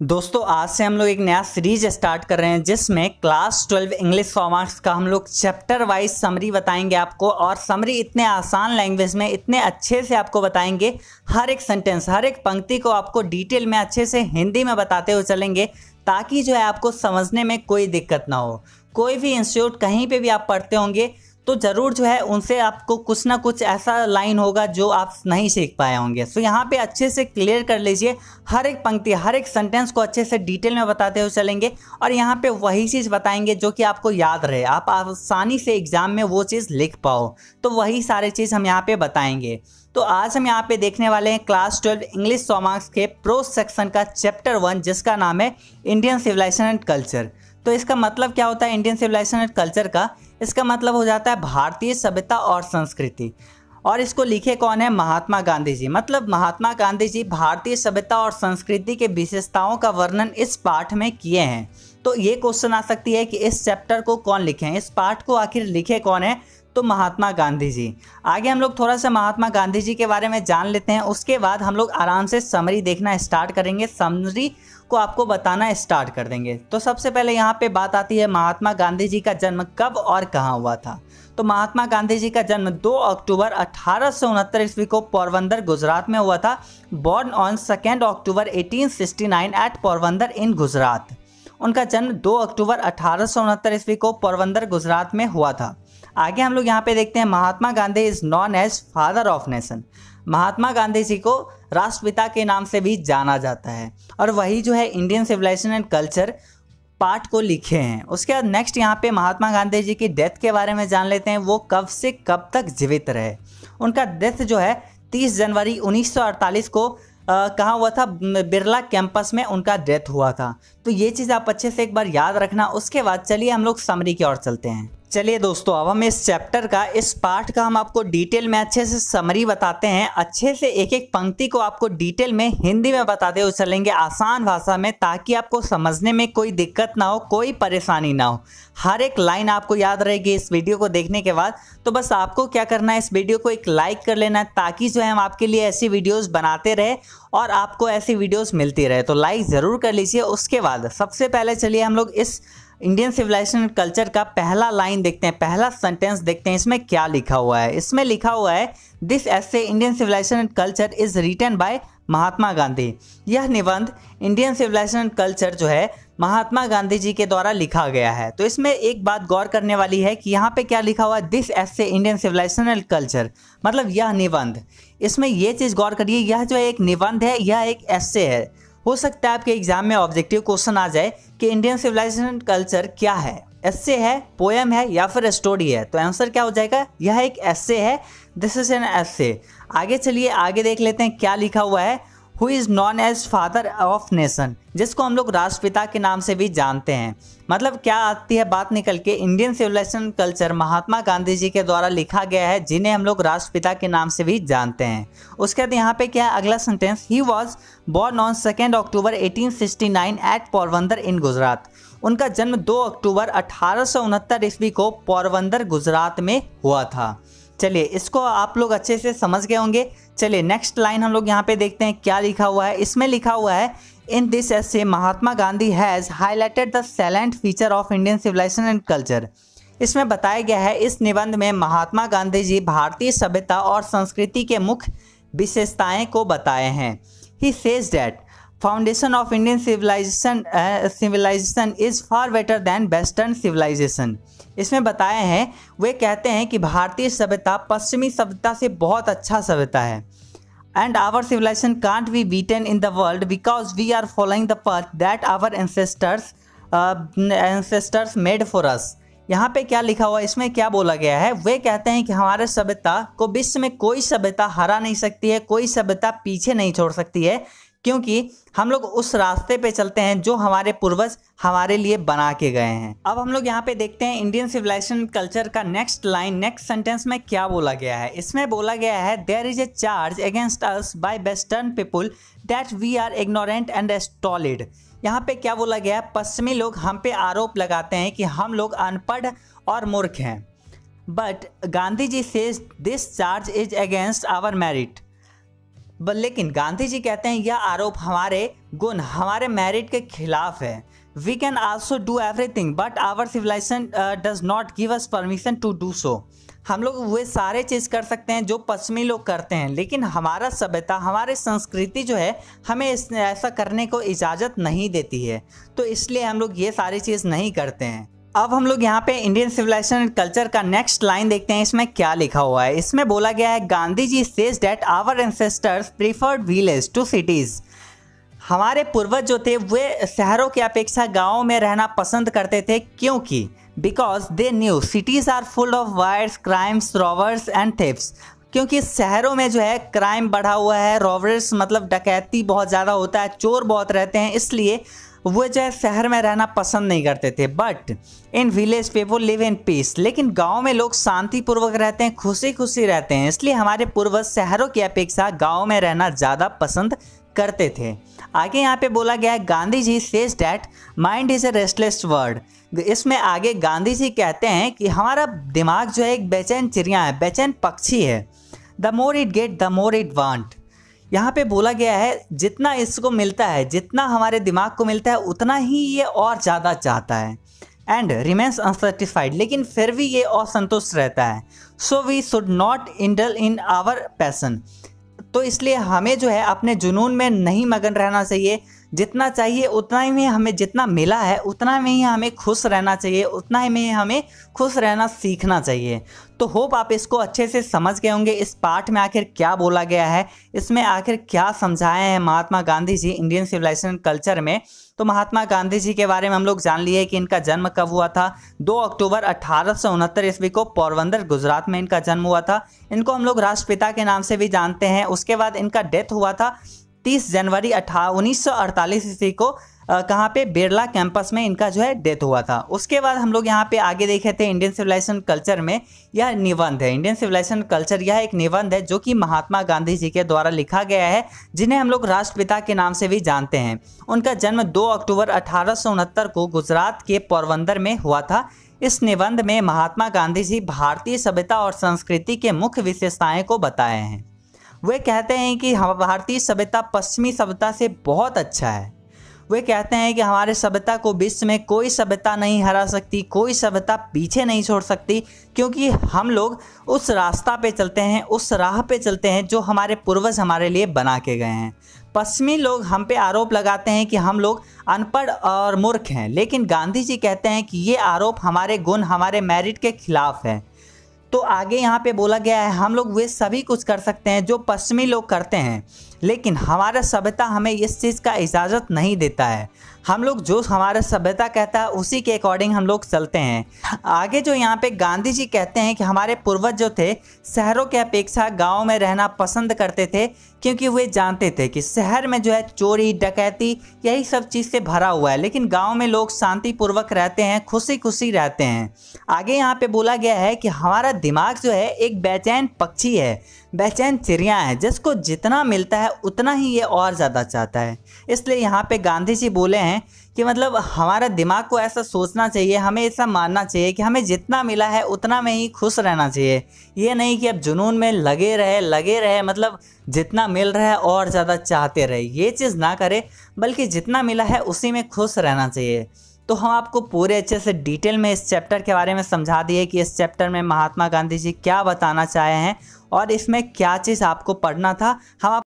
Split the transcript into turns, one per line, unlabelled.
दोस्तों आज से हम लोग एक नया सीरीज स्टार्ट कर रहे हैं जिसमें क्लास 12 इंग्लिश फॉर्मेट्स का हम लोग चैप्टर वाइज समरी बताएंगे आपको। और समरी इतने आसान लैंग्वेज में इतने अच्छे से आपको बताएंगे, हर एक सेंटेंस हर एक पंक्ति को आपको डिटेल में अच्छे से हिंदी में बताते हुए चलेंगे ताकि जो है आपको समझने में कोई दिक्कत ना हो। कोई भी इंस्टीट्यूट कहीं पे भी आप पढ़ते होंगे तो ज़रूर जो है उनसे आपको कुछ ना कुछ ऐसा लाइन होगा जो आप नहीं सीख पाए होंगे। सो यहाँ पे अच्छे से क्लियर कर लीजिए, हर एक पंक्ति हर एक सेंटेंस को अच्छे से डिटेल में बताते हुए चलेंगे और यहाँ पे वही चीज़ बताएंगे जो कि आपको याद रहे, आप आसानी से एग्जाम में वो चीज़ लिख पाओ। तो वही सारे चीज़ हम यहाँ पे बताएंगे। तो आज हम यहाँ पे देखने वाले हैं क्लास 12 इंग्लिश 100 मार्क्स के प्रोज सेक्शन का चैप्टर 1 जिसका नाम है इंडियन सिविलाइजेशन एंड कल्चर। तो इसका मतलब क्या होता है इंडियन सिविलाइजेशन एंड कल्चर का? इसका मतलब हो जाता है भारतीय सभ्यता और संस्कृति। और इसको लिखे कौन है? महात्मा गांधी जी। मतलब महात्मा गांधी जी भारतीय सभ्यता और संस्कृति के विशेषताओं का वर्णन इस पाठ में किए हैं। तो ये क्वेश्चन आ सकती है कि इस चैप्टर को कौन लिखे हैं, इस पाठ को आखिर लिखे कौन है? तो महात्मा गांधी जी। आगे हम लोग थोड़ा सा महात्मा गांधी जी के बारे में जान लेते हैं, उसके बाद हम लोग आराम से समरी देखना स्टार्ट करेंगे, समरी को आपको बताना स्टार्ट कर देंगे। तो सबसे पहले यहाँ पे बात आती है महात्मा गांधी जी का जन्म कब और कहाँ हुआ था। तो महात्मा गांधी जी का जन्म 2 अक्टूबर 1869 ईस्वी को पोरबंदर गुजरात में हुआ था। Born on 2 October 1869 at Porbandar in Gujarat. उनका जन्म 2 अक्टूबर 1869 ईस्वी को पोरबंदर गुजरात में हुआ था। आगे हम लोग यहाँ पे देखते हैं Mahatma Gandhi is known as father of nation. Mahatma Gandhi ji को राष्ट्रपिता के नाम से भी जाना जाता है और वही जो है Indian civilization and culture part को लिखे हैं। उसके बाद नेक्स्ट यहाँ पे महात्मा गांधी जी की डेथ के बारे में जान लेते हैं, वो कब से कब तक जीवित रहे। उनका डेथ जो है 30 जनवरी 1948 को कहाँ हुआ था? बिरला कैंपस में उनका डेथ हुआ था। तो ये चीज़ आप अच्छे से एक बार याद रखना। उसके बाद चलिए हम लोग समरी की ओर चलते हैं। चलिए दोस्तों अब हम इस चैप्टर का इस पार्ट का हम आपको डिटेल में अच्छे से समरी बताते हैं। अच्छे से एक एक पंक्ति को आपको डिटेल में हिंदी में बताते हुए चलेंगे आसान भाषा में, ताकि आपको समझने में कोई दिक्कत ना हो, कोई परेशानी ना हो। हर एक लाइन आपको याद रहेगी इस वीडियो को देखने के बाद। तो बस आपको क्या करना है, इस वीडियो को एक लाइक कर लेना है ताकि जो है हम आपके लिए ऐसी वीडियोस बनाते रहे और आपको ऐसी वीडियोस मिलती रहे। तो लाइक ज़रूर कर लीजिए। उसके बाद सबसे पहले चलिए हम लोग इस इंडियन सिविलाइजेशन एंड कल्चर का पहला लाइन देखते हैं, पहला सेंटेंस देखते हैं इसमें क्या लिखा हुआ है। इसमें लिखा हुआ है this essay Indian civilization and culture is written by Mahatma Gandhi. यह निबंध इंडियन सिविलाइजेशन एंड कल्चर जो है महात्मा गांधी जी के द्वारा लिखा गया है। तो इसमें एक बात गौर करने वाली है कि यहाँ पे क्या लिखा हुआ है, this essay Indian civilization and culture, मतलब यह निबंध। इसमें यह चीज़ गौर करिए, यह जो है एक निबंध है, यह एक एसे है। हो सकता है आपके एग्जाम में ऑब्जेक्टिव क्वेश्चन आ जाए कि इंडियन सिविलाइजेशन एंड कल्चर क्या है, एस्से है, पोएम है या फिर स्टोरी है। तो आंसर क्या हो जाएगा? यह एक एस्से है, दिस इज एन एस्से। आगे चलिए आगे देख लेते हैं क्या लिखा हुआ है। Who is known as father of nation, जिसको हम लोग राष्ट्रपिता के नाम से भी जानते हैं। मतलब क्या आती है बात निकल के, इंडियन सिविलाइजेशन कल्चर महात्मा गांधी जी के द्वारा लिखा गया है, जिन्हें हम लोग राष्ट्रपिता के नाम से भी जानते हैं। उसके बाद यहाँ पे क्या है अगला sentence, he was born on 2 October 1869 at Porbandar in Gujarat. उनका जन्म 2 अक्टूबर 1869 ईस्वी को पोरबंदर गुजरात में हुआ था। चलिए इसको आप लोग अच्छे से समझ गए होंगे। चलिए नेक्स्ट लाइन हम लोग यहाँ पे देखते हैं क्या लिखा हुआ है। इसमें लिखा हुआ है in this essay Mahatma Gandhi has highlighted the salient feature of Indian civilization and culture. इसमें बताया गया है, इस निबंध में महात्मा गांधी जी भारतीय सभ्यता और संस्कृति के मुख्य विशेषताएं को बताए हैं। He says that foundation of Indian civilization is far better than western civilization. इसमें बताए हैं, वे कहते हैं कि भारतीय सभ्यता पश्चिमी सभ्यता से बहुत अच्छा सभ्यता है। And our civilization can't be beaten in the world because we are following the path that our ancestors made for us. यहाँ पे क्या लिखा हुआ है, इसमें क्या बोला गया है, वे कहते हैं कि हमारे सभ्यता को विश्व में कोई सभ्यता हरा नहीं सकती है, कोई सभ्यता पीछे नहीं छोड़ सकती है, क्योंकि हम लोग उस रास्ते पे चलते हैं जो हमारे पूर्वज हमारे लिए बना के गए हैं। अब हम लोग यहाँ पे देखते हैं इंडियन सिविलाइजेशन कल्चर का नेक्स्ट लाइन, नेक्स्ट सेंटेंस में क्या बोला गया है। इसमें बोला गया है there is a charge against us by western people that we are ignorant and stolid. यहाँ पे क्या बोला गया है, पश्चिमी लोग हम पे आरोप लगाते हैं कि हम लोग अनपढ़ और मूर्ख हैं। But Gandhi ji says this charge is against our merit. लेकिन गांधी जी कहते हैं यह आरोप हमारे गुण, हमारे मेरिट के खिलाफ है। We can also do everything but our civilization does not give us permission to do so. हम लोग वे सारे चीज़ कर सकते हैं जो पश्चिमी लोग करते हैं, लेकिन हमारा सभ्यता, हमारी संस्कृति जो है हमें ऐसा करने को इजाज़त नहीं देती है, तो इसलिए हम लोग ये सारी चीज़ नहीं करते हैं। अब हम लोग यहाँ पे इंडियन सिविलाइजेशन एंड कल्चर का नेक्स्ट लाइन देखते हैं, इसमें क्या लिखा हुआ है। इसमें बोला गया है Gandhi ji says that our ancestors preferred village to cities. हमारे पूर्वज जो थे वे शहरों की अपेक्षा गाँव में रहना पसंद करते थे, क्योंकि because they new cities are full of wires, crimes, robbers and thefts. क्योंकि शहरों में जो है क्राइम बढ़ा हुआ है, रॉबर्स मतलब डकैती बहुत ज़्यादा होता है, चोर बहुत रहते हैं, इसलिए वो जो है शहर में रहना पसंद नहीं करते थे। But in village people live in peace. लेकिन गांव में लोग शांतिपूर्वक रहते हैं, खुशी खुशी रहते हैं, इसलिए हमारे पूर्वज शहरों की अपेक्षा गांव में रहना ज़्यादा पसंद करते थे। आगे यहाँ पे बोला गया है Gandhi ji says that mind is a restless word. इसमें आगे गांधी जी कहते हैं कि हमारा दिमाग जो है एक बेचैन चिड़िया है, बेचैन पक्षी है। The more it get the more it want. यहाँ पे बोला गया है जितना इसको मिलता है, जितना हमारे दिमाग को मिलता है, उतना ही ये और ज़्यादा चाहता है। एंड रिमेन्स अनसेटिस्फाइड, लेकिन फिर भी ये असंतुष्ट रहता है। So we should not indulge in our passion. तो इसलिए हमें जो है अपने जुनून में नहीं मगन रहना चाहिए। जितना चाहिए उतना ही में हमें, जितना मिला है उतना में ही हमें खुश रहना चाहिए, उतना ही में हमें खुश रहना सीखना चाहिए। तो होप आप इसको अच्छे से समझ गए होंगे, इस पाठ में आखिर क्या बोला गया है, इसमें आखिर क्या समझाए हैं महात्मा गांधी जी इंडियन सिविलाइजेशन कल्चर में। तो महात्मा गांधी जी के बारे में हम लोग जान लिए कि इनका जन्म कब हुआ था। 2 अक्टूबर 1869 ईस्वी को पोरबंदर गुजरात में इनका जन्म हुआ था। इनको हम लोग राष्ट्रपिता के नाम से भी जानते हैं। उसके बाद इनका डेथ हुआ था 30 जनवरी 1948 ईस्वी को कहाँ पे, बिरला कैंपस में इनका जो है डेथ हुआ था। उसके बाद हम लोग यहाँ पे आगे देखे थे इंडियन सिविलाइजेशन कल्चर में यह निबंध है। इंडियन सिविलाइजेशन कल्चर यह एक निबंध है जो कि महात्मा गांधी जी के द्वारा लिखा गया है, जिन्हें हम लोग राष्ट्रपिता के नाम से भी जानते हैं। उनका जन्म 2 अक्टूबर 1869 को गुजरात के पोरबंदर में हुआ था। इस निबंध में महात्मा गांधी जी भारतीय सभ्यता और संस्कृति के मुख्य विशेषताएं को बताए हैं। वे कहते हैं कि भारतीय सभ्यता पश्चिमी सभ्यता से बहुत अच्छा है। वे कहते हैं कि हमारे सभ्यता को विश्व में कोई सभ्यता नहीं हरा सकती, कोई सभ्यता पीछे नहीं छोड़ सकती, क्योंकि हम लोग उस रास्ता पे चलते हैं, उस राह पे चलते हैं जो हमारे पूर्वज हमारे लिए बना के गए हैं। पश्चिमी लोग हम पे आरोप लगाते हैं कि हम लोग अनपढ़ और मूर्ख हैं, लेकिन गांधी जी कहते हैं कि ये आरोप हमारे गुण, हमारे मेरिट के खिलाफ है। तो आगे यहाँ पे बोला गया है हम लोग वे सभी कुछ कर सकते हैं जो पश्चिमी लोग करते हैं, लेकिन हमारा सभ्यता हमें इस चीज़ का इजाज़त नहीं देता है। हम लोग जो हमारा सभ्यता कहता है उसी के अकॉर्डिंग हम लोग चलते हैं। आगे जो यहाँ पे गांधी जी कहते हैं कि हमारे पूर्वज जो थे शहरों के अपेक्षा गांव में रहना पसंद करते थे, क्योंकि वे जानते थे कि शहर में जो है चोरी, डकैती, यही सब चीज़ से भरा हुआ है, लेकिन गांव में लोग शांतिपूर्वक रहते हैं, खुशी खुशी रहते हैं। आगे यहाँ पे बोला गया है कि हमारा दिमाग जो है एक बेचैन पक्षी है, बेचैन चिड़िया है, जिसको जितना मिलता है उतना ही ये और ज़्यादा चाहता है। इसलिए यहाँ पे गांधी जी बोले हैं कि मतलब हमारा दिमाग को ऐसा सोचना चाहिए, हमें ऐसा मानना चाहिए कि हमें जितना मिला है उतना में ही खुश रहना चाहिए। ये नहीं कि अब जुनून में लगे रहे, मतलब जितना मिल रहा है और ज़्यादा चाहते रहे, ये चीज़ ना करे, बल्कि जितना मिला है उसी में खुश रहना चाहिए। तो हम आपको पूरे अच्छे से डिटेल में इस चैप्टर के बारे में समझा दिए कि इस चैप्टर में महात्मा गांधी जी क्या बताना चाहे हैं और इसमें क्या चीज़ आपको पढ़ना था। हम